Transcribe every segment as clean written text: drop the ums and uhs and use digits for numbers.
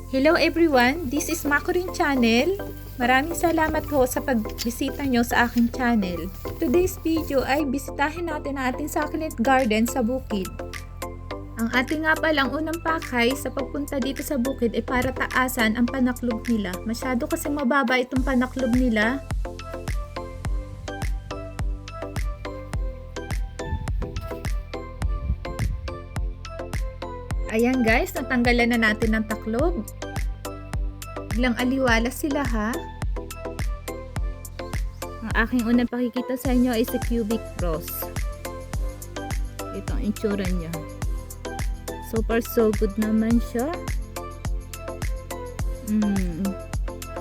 Hello everyone, this is Makorin Channel. Maraming salamat ho sa pagbisita nyo sa aking channel. Today's video ay bisitahin natin ang ating succulent garden sa bukid. Ang ating nga palang unang pakay sa pagpunta dito sa bukid ay para taasan ang panaklob nila. Masyado kasi mababa itong panaklob nila. Ayan guys, natanggalan na natin ng taklob. Biglang aliwalas sila ha. Ang aking unang pakikita sa inyo ay sa cubic cross. Ito ang itsura niya. So far so good naman siya.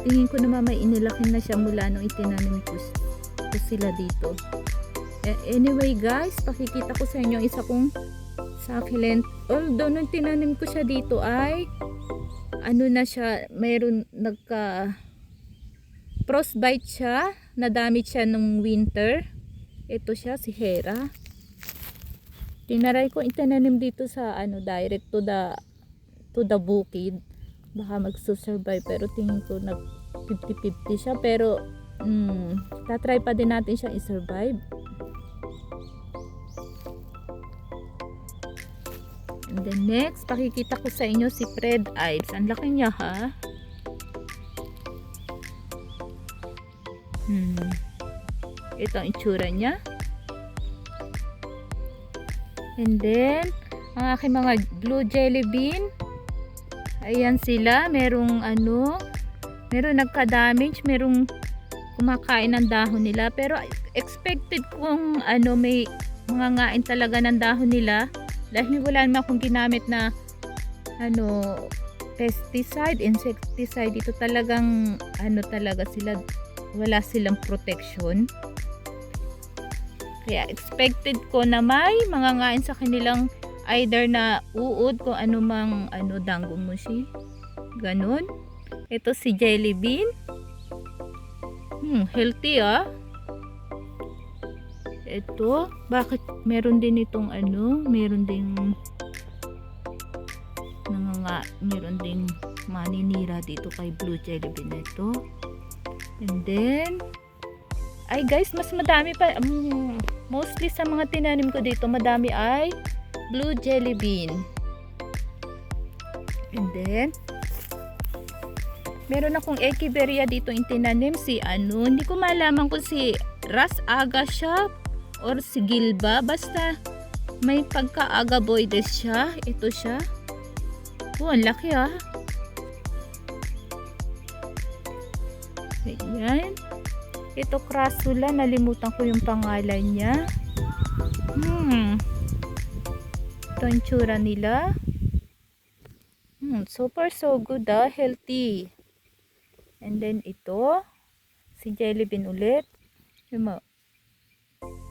Tingin ko naman may inilaki na siya mula nung itinanim ko sila dito. Anyway guys, pakikita ko sa inyo isa kong succulent. Although nung tinanim ko siya dito ay ano na siya, mayroon nagka frostbite siya, na-damage siya nung winter. Ito siya, si Hera. Tinaray ko itinanim dito sa ano, direct to the bukid. Baka magsusurvive, pero tingin ko nag 50-50 siya, pero tatry pa din natin siya i-survive. And then next, pakikita ko sa inyo si Fred Ives. Ang laki niya ha. Ito ang itsura niya. And then, ang aking mga blue jelly bean. Ayan sila. Merong meron nagka-damage. Merong kumakain ng dahon nila. Pero expected kung may mga ngain talaga ng dahon nila. Dahil wala naman akong ginamit na pesticide, insecticide. Dito talagang talaga sila, wala silang protection. Kaya expected ko na may mga ngain sa kanilang either na uod kung anumang dangomushi. Ganun. Ito si jelly bean. Healthy ah. Ito, bakit meron din itong meron ding meron ding maninira dito kay blue jelly bean ito. And then ay guys, mas madami pa, mostly sa mga tinanim ko dito madami ay blue jelly bean. And then meron akong echeveria dito yung tinanim, si hindi ko malaman kung si Ras Aga siya or si Gilba, basta may pagka-agaboides siya. Ito siya. Ang laki ah. Ayan. Ito Crassula, nalimutan ko yung pangalan niya. Ito ang tsura nila. So far so good ah, healthy. And then ito, si jelly bean ulit.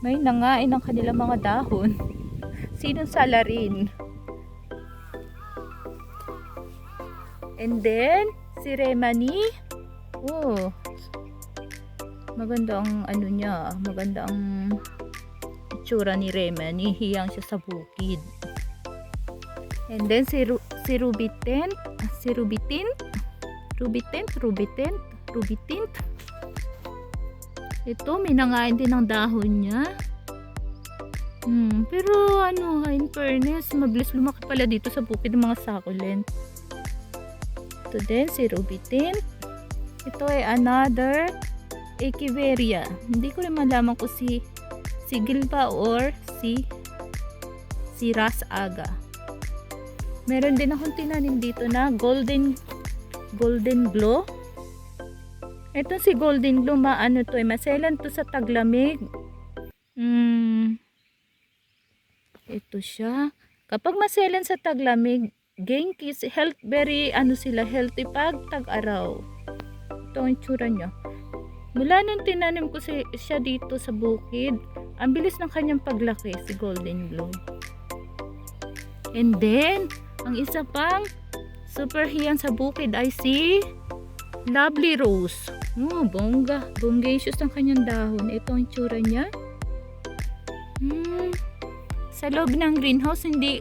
May nangain ng kanilang mga dahon. Sinong salarin? And then si Remani. Maganda ang niya, maganda ang itsura ni Remani. Hiyang siya sa bukid. And then si Rubitin. Ito, may nangain din ng dahon niya. Pero in fairness, mabilis lumaki pala dito sa bukid ng mga succulent. Ito din, si Rubitin. Ito ay another echeveria. Hindi ko rin malaman kung si Gilba or si Ras Aga. Meron din akong tinanim dito na golden glow. Ito si golden glow, maselan to sa taglamig. Ito siya. Kapag maselan sa taglamig, genki, healthy pag tag-araw. Ito ang itsura niya. Mula nung tinanim ko siya dito sa bukid, ang bilis ng kanyang paglaki, si golden glow. And then, ang isa pang super hiyang sa bukid ay si Lovely Rose. Bongga. Bonggacious ang kanyang dahon. Ito ang itsura niya. Sa loob ng greenhouse, hindi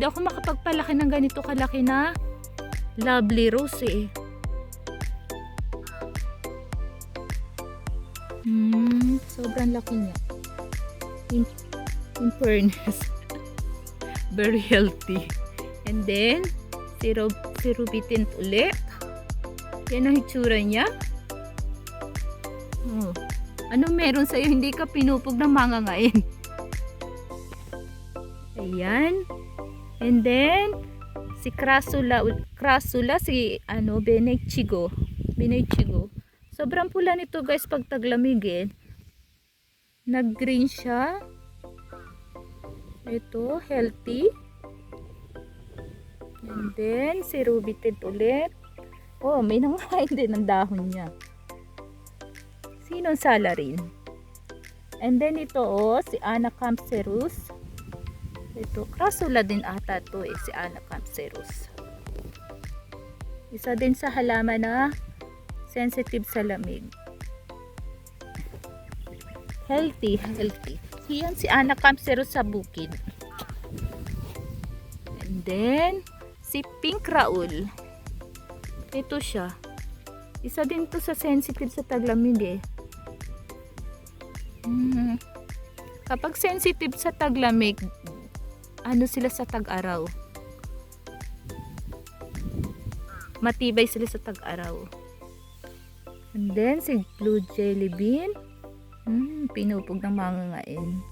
ako makapagpalaki ng ganito kalaki na Lovely rose eh. Sobrang laki niya. In fairness. Very healthy. And then, si Ruby Tint ulit. Yan ang hitsura niya. Oh. Ano meron sa'yo? Hindi ka pinupog ng mangangain. Ayan. And then, si Crassula, si Benechigo. Sobrang pula nito guys pag taglamig eh. Nag-green siya. Ito, healthy. And then, si Ruby Tint ulit. Oh, may nangain din ang dahon niya. Sinong Salarin? And then ito si Anacampserus. Ito, Crassula din ata to si Anacampserus. Isa din sa halaman na sensitive sa lamig. Healthy. Yan si Anacampserus sa bukid. And then, si Pink Raoul. Ito siya. Isa din to sa sensitive sa taglamig eh. Kapag sensitive sa taglamig, ano sila sa tag-araw? Matibay sila sa tag-araw. And then, si Blue Jelly Bean. Pinupog ng mangangain.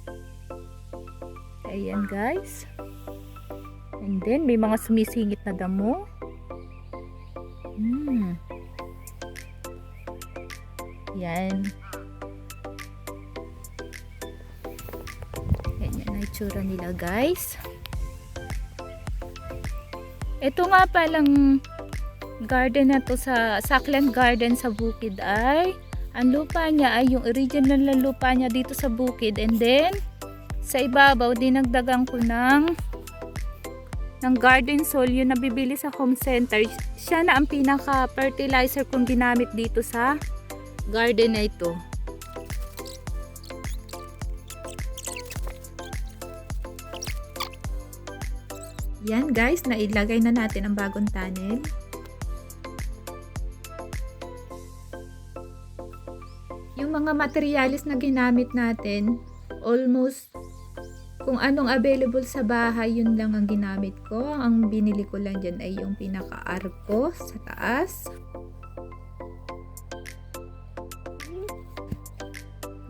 Ayan guys. And then, may mga sumisingit na damo. Yan. Yan ang itsura nila guys. Ito nga palang garden na to sa succulent garden sa bukid ay ang lupa niya ay yung original na lupa niya dito sa bukid, and then sa ibabaw dinagdagan ko ng garden soil yung nabibili sa home center. Siya na ang pinaka fertilizer kong ginamit dito sa garden na ito. Yan guys, nailagay na natin ang bagong tunnel. Yung mga materialis na ginamit natin, almost kung anong available sa bahay, yun lang ang ginamit ko. Ang binili ko lang dyan ay yung pinaka-arko sa taas.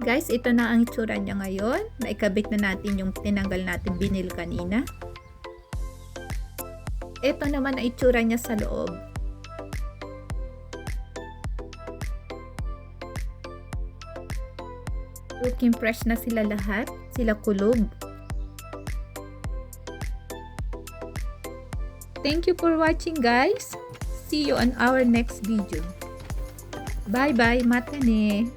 Guys, ito na ang itsura niya ngayon. Naikabit na natin yung tinanggal natin binil kanina. Ito naman ang itsura niya sa loob. Looking fresh na sila lahat. Sila kulob. Thank you for watching guys. See you on our next video. Bye bye. Matane.